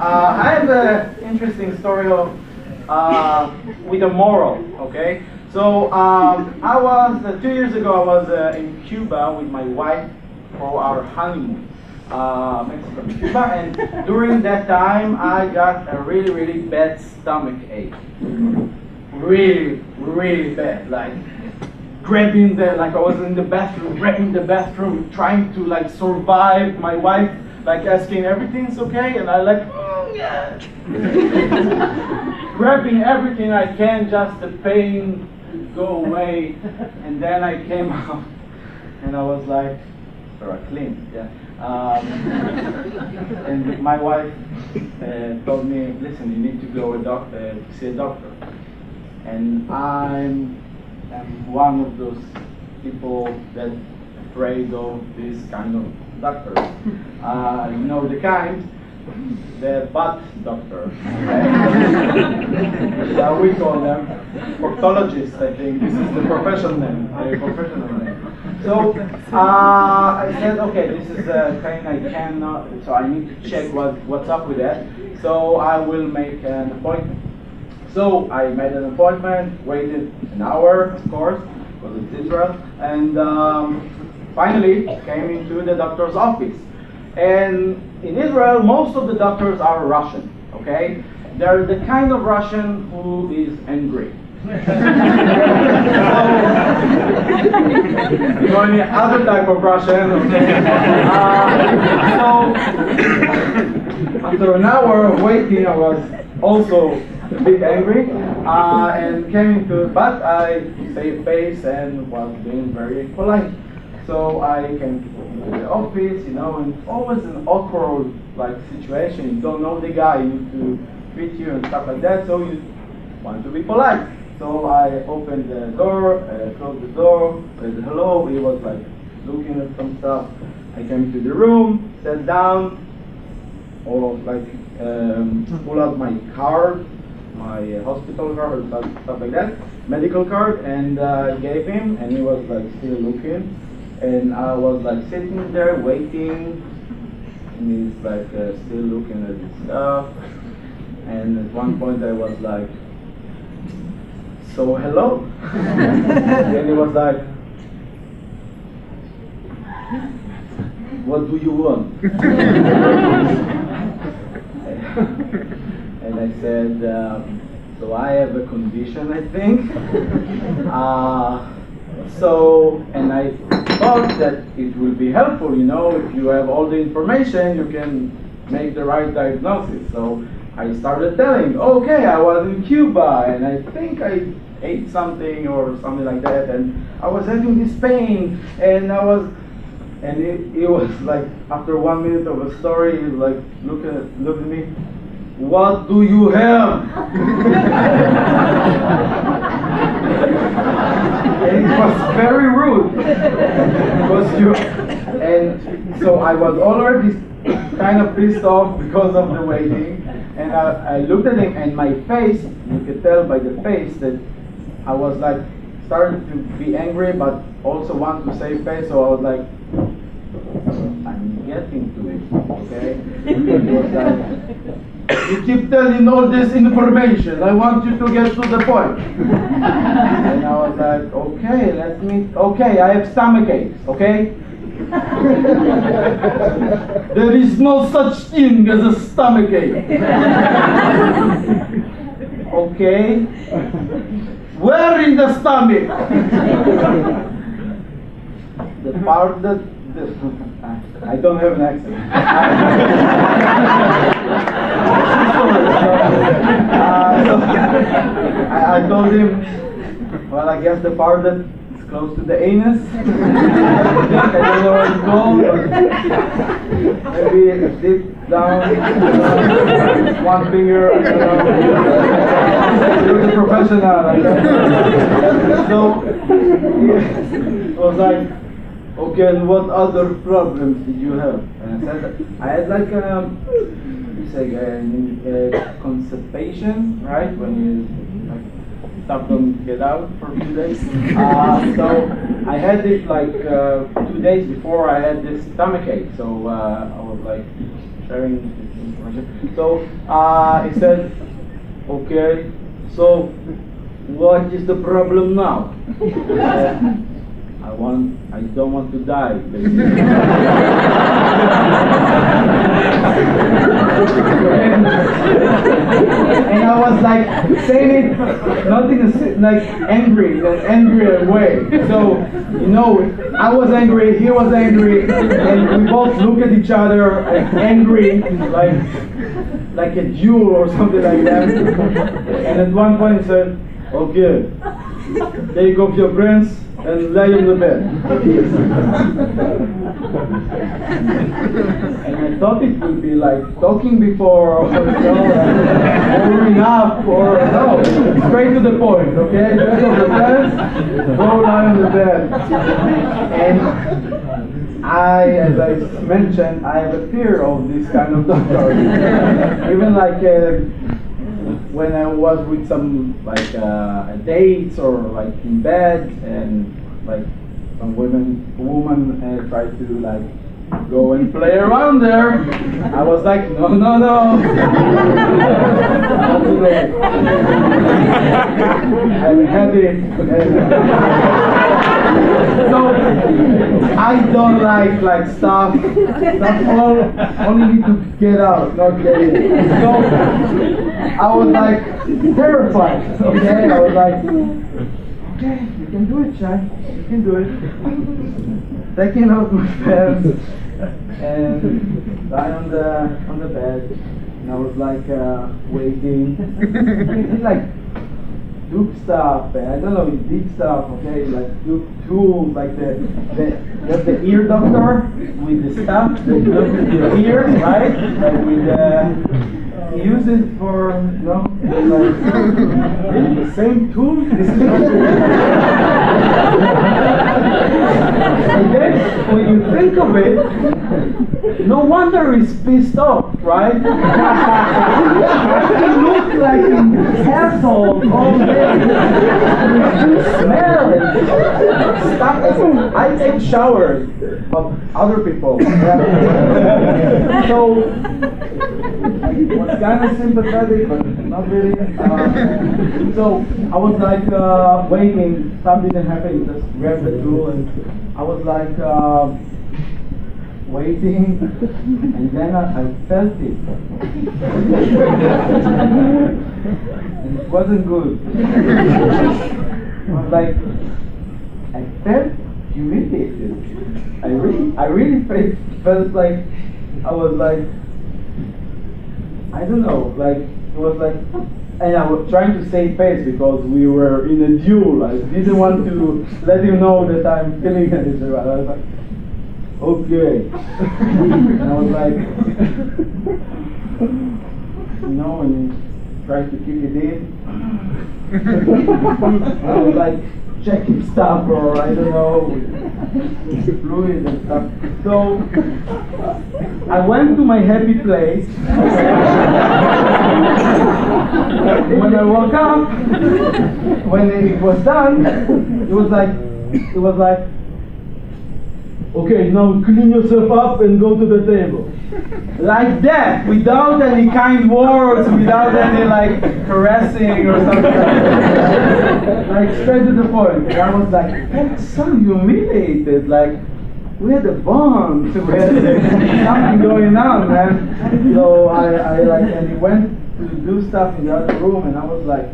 I have an interesting story of with a moral. Okay, so I was 2 years ago. I was in Cuba with my wife for our honeymoon. Mexico, Cuba, and during that time I got a really bad stomach ache. Really bad. Like grabbing like I was in the bathroom, grabbing the bathroom, trying to like survive. My wife like asking everything's okay, and I like yeah. Grabbing everything I can, just the pain to go away. And then I came out, and I was like, clean, yeah. And my wife told me, listen, you need to go to see a doctor. And I'm one of those people that afraid of this kind of doctors. You know the kind, the butt doctor. Okay? So we call them proctologist. I think this is the professional name. So I said, okay, this is a pain I cannot, so I need to check what's up with that. So I will make an appointment. So I made an appointment, waited an hour, of course, because it's Israel, and finally came into the doctor's office. And in Israel, most of the doctors are Russian, okay? They're the kind of Russian who is angry. So, you know, any other type of Russian, okay? So, after an hour of waiting, I was also a bit angry, and came into, but I saved face and was being very polite. So I came to the office, you know, and always an awkward like situation. You don't know the guy, you need to greet you and stuff like that, so you want to be polite. So I opened the door, closed the door, said hello. He was like looking at some stuff. I came to the room, sat down, or like pull out my card, my hospital card, or stuff like that, medical card, and gave him, and he was like still looking. And I was like sitting there waiting, and he's like still looking at his stuff. And at one point I was like, so hello? And he was like, what do you want? And I said, so I have a condition, I think. And I thought that it will be helpful, you know, if you have all the information, you can make the right diagnosis. So I started telling, okay, I was in Cuba, and I think I ate something or something like that, and I was having this pain, and he was like, after 1 minute of a story, he was like, look at me, what do you have? And it was very rude. And so I was already kind of pissed off because of the waiting. And I looked at him, and my face, you could tell by the face that I was like starting to be angry, but also want to save face. So I was like, I'm getting to it, okay? It was like, you keep telling all this information. I want you to get to the point. And I was like, okay, I have stomach aches, okay? There is no such thing as a stomach ache. Okay? Where in the stomach? The part that... I don't have an accent. I told him, well, I guess the part that is close to the anus. I don't know where to go, but maybe deep down, one finger, I don't know. You're the professional. So, it was like, okay, and what other problems did you have? And I said, I had like constipation, right? When you like stop them to get out for a few days. So I had it like 2 days before I had this stomach ache. So I was like sharing this information So he said, okay, so what is the problem now? I don't want to die, basically. and I was like saying it not in a like angry, in an angry way. So, you know, I was angry, he was angry, and we both look at each other angry, like a duel or something like that. And at one point he said, okay, take off your pants and lay on the bed. And I thought it would be like talking before, or warming up, or no, straight to the point, okay? Take off the pants, go lie on the bed. And as I mentioned, I have a fear of this kind of doctor. Even like when I was with some like dates or like in bed, and like some woman tried to like go and play around there, I was like, no, not today. I've had it. So I don't like stuff. That's all. Only need to get out, not get in. So I was like terrified. Okay, I was like, okay, you can do it, Shai. You can do it. Taking out my pants and lie on the bed, and I was like waiting. It's like Duke stuff, and I don't know, deep stuff, okay, like Duke tools, like the ear doctor with the stuff that looks at your ear, right? Like with he uses it for, you know, like the same tool. This is and then when you think of it, no wonder he's pissed off, right? He looks like an asshole all day. You smell it. Stuff. I take showers of other people. So I was kind of sympathetic, but not really. So I was like waiting. Something didn't happen. Just grabbed the tool, and I was like waiting, and then I felt it. And it wasn't good. I was like, I felt humiliated. I really felt like I was like, I don't know, like it was like, and I was trying to save face because we were in a duel. I didn't want to let him know that I'm feeling it. I was like, okay. And I was like, you know, when you try to kick it in, I was like checking stuff, or I don't know, fluid and stuff. So I went to my happy place. When I woke up, when it was done, it was like, okay, now clean yourself up and go to the table. Like that, without any kind words, without any like caressing or something. Like straight to the point. And I was like, I'm so humiliated. Like, we had a bond, we had something going on, man. So I like, and he went to do stuff in the other room, and I was like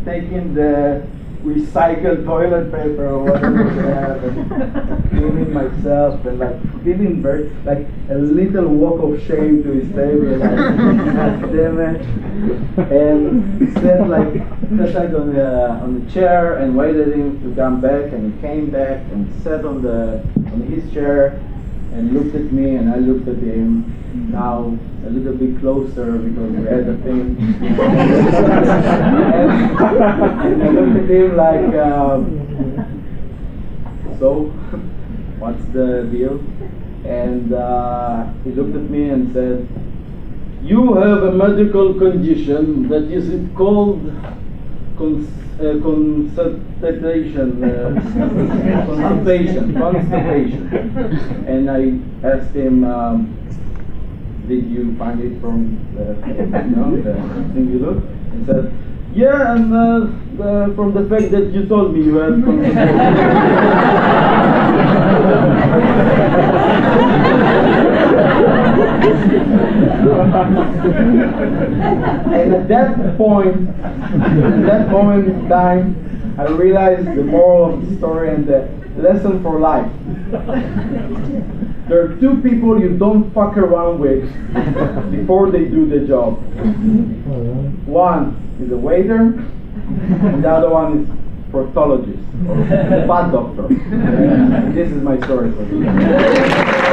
taking the recycled toilet paper or whatever they have, and cleaning myself, and like feeling very like a little walk of shame to his table, like God damn it. And he sat like on the chair and waited him to come back, and he came back and sat on his chair and looked at me, and I looked at him. Now a little bit closer because we had a thing. and I looked at him like, so what's the deal? And he looked at me and said, you have a medical condition that is called constipation. And I asked him, did you find it from the, the thing you look? He said, yeah, and from the fact that you told me you had And at that moment in time, I realized the moral of the story and the lesson for life. There are two people you don't fuck around with before they do the job. One is a waiter, and the other one is proctologist, or fat doctor. This is my story for you.